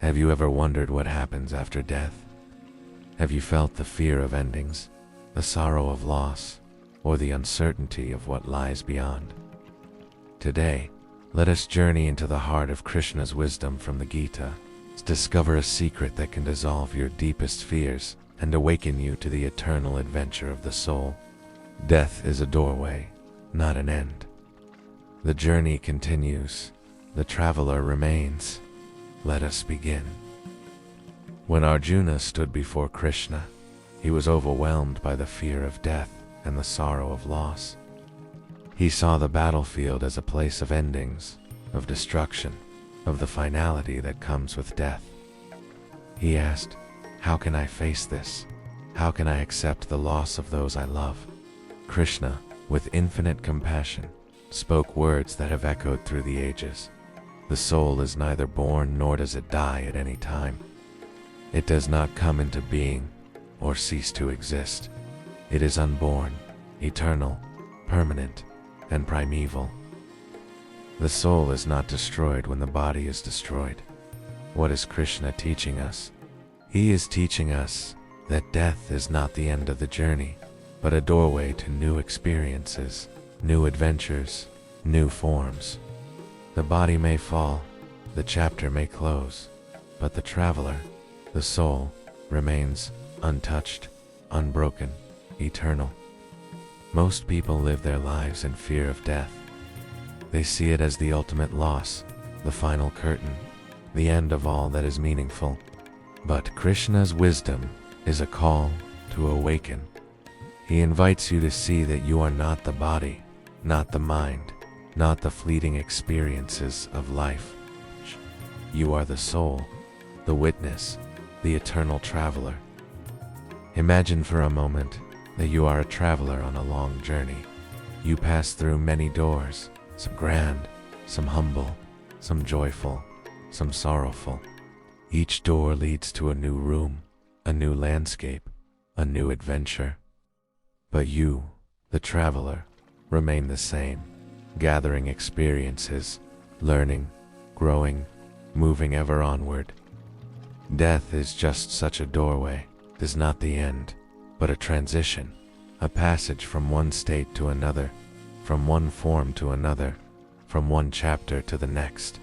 Have you ever wondered what happens after death? Have you felt the fear of endings, the sorrow of loss, or the uncertainty of what lies beyond? Today, let us journey into the heart of Krishna's wisdom from the Gita, discover a secret that can dissolve your deepest fears and awaken you to the eternal adventure of the soul. Death is a doorway, not an end. The journey continues. The traveler remains. Let us begin. When Arjuna stood before Krishna, he was overwhelmed by the fear of death and the sorrow of loss. He saw the battlefield as a place of endings, of destruction, of the finality that comes with death. He asked, "How can I face this? How can I accept the loss of those I love?" Krishna, with infinite compassion, spoke words that have echoed through the ages. The soul is neither born nor does it die at any time. It does not come into being or cease to exist. It is unborn, eternal, permanent, and primeval. The soul is not destroyed when the body is destroyed. What is Krishna teaching us? He is teaching us that death is not the end of the journey, but a doorway to new experiences, new adventures, new forms. The body may fall, the chapter may close, but the traveler, the soul, remains untouched, unbroken, eternal. Most people live their lives in fear of death. They see it as the ultimate loss, the final curtain, the end of all that is meaningful. But Krishna's wisdom is a call to awaken. He invites you to see that you are not the body, not the mind, not the fleeting experiences of life. You are the soul, the witness, the eternal traveler. Imagine for a moment that you are a traveler on a long journey. You pass through many doors, some grand, some humble, some joyful, some sorrowful. Each door leads to a new room, a new landscape, a new adventure. But you, the traveler, remain the same, gathering experiences, learning, growing, moving ever onward. Death is just such a doorway. It is not the end, but a transition, a passage from one state to another, from one form to another, from one chapter to the next.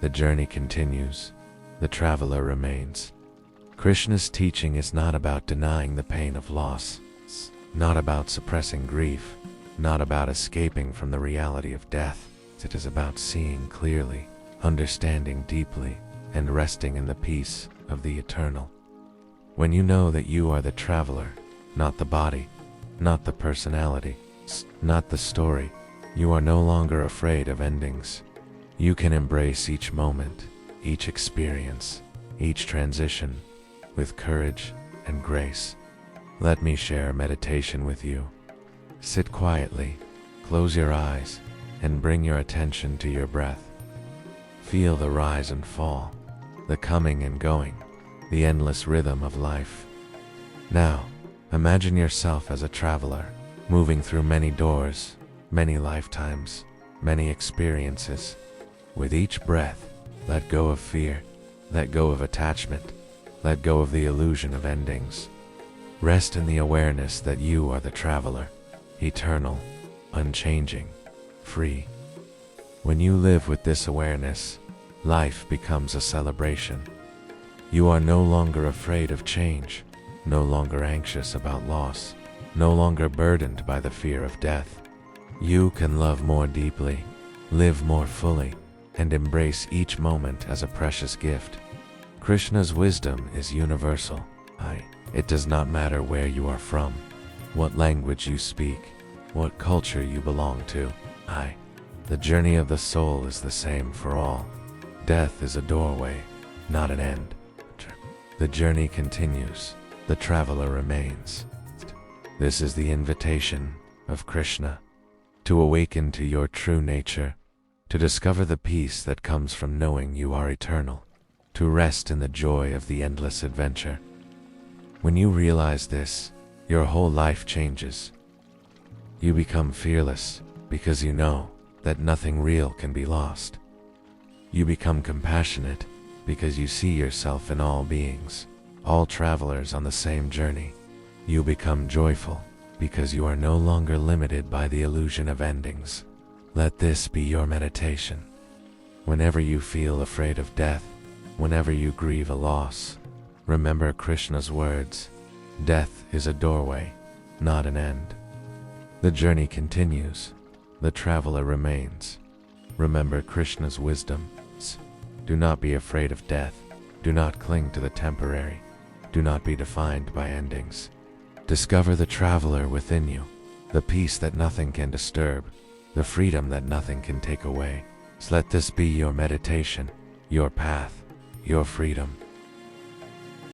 The journey continues. The traveler remains. Krishna's teaching is not about denying the pain of loss, not about suppressing grief, not about escaping from the reality of death. It is about seeing clearly, understanding deeply, and resting in the peace of the eternal. When you know that you are the traveler, not the body, not the personality, not the story, you are no longer afraid of endings. You can embrace each moment, each experience, each transition, with courage and grace. Let me share a meditation with you. Sit quietly, close your eyes, and bring your attention to your breath. Feel the rise and fall, the coming and going, the endless rhythm of life. Now, imagine yourself as a traveler, moving through many doors, many lifetimes, many experiences. With each breath, let go of fear, let go of attachment, let go of the illusion of endings. Rest in the awareness that you are the traveler, eternal, unchanging, free. When you live with this awareness, life becomes a celebration. You are no longer afraid of change, no longer anxious about loss, no longer burdened by the fear of death. You can love more deeply, live more fully, and embrace each moment as a precious gift. Krishna's wisdom is universal. It does not matter where you are from, what language you speak, what culture you belong to. The journey of the soul is the same for all. Death is a doorway, not an end. The journey continues. The traveler remains. This is the invitation of Krishna, to awaken to your true nature, to discover the peace that comes from knowing you are eternal, to rest in the joy of the endless adventure. When you realize this, your whole life changes. You become fearless because you know that nothing real can be lost. You become compassionate because you see yourself in all beings, all travelers on the same journey. You become joyful because you are no longer limited by the illusion of endings. Let this be your meditation. Whenever you feel afraid of death, whenever you grieve a loss, remember Krishna's words: death is a doorway, not an end. The journey continues. The traveler remains. Remember Krishna's wisdom. Do not be afraid of death. Do not cling to the temporary. Do not be defined by endings. Discover the traveler within you, the peace that nothing can disturb, the freedom that nothing can take away. Let this be your meditation, your path, your freedom.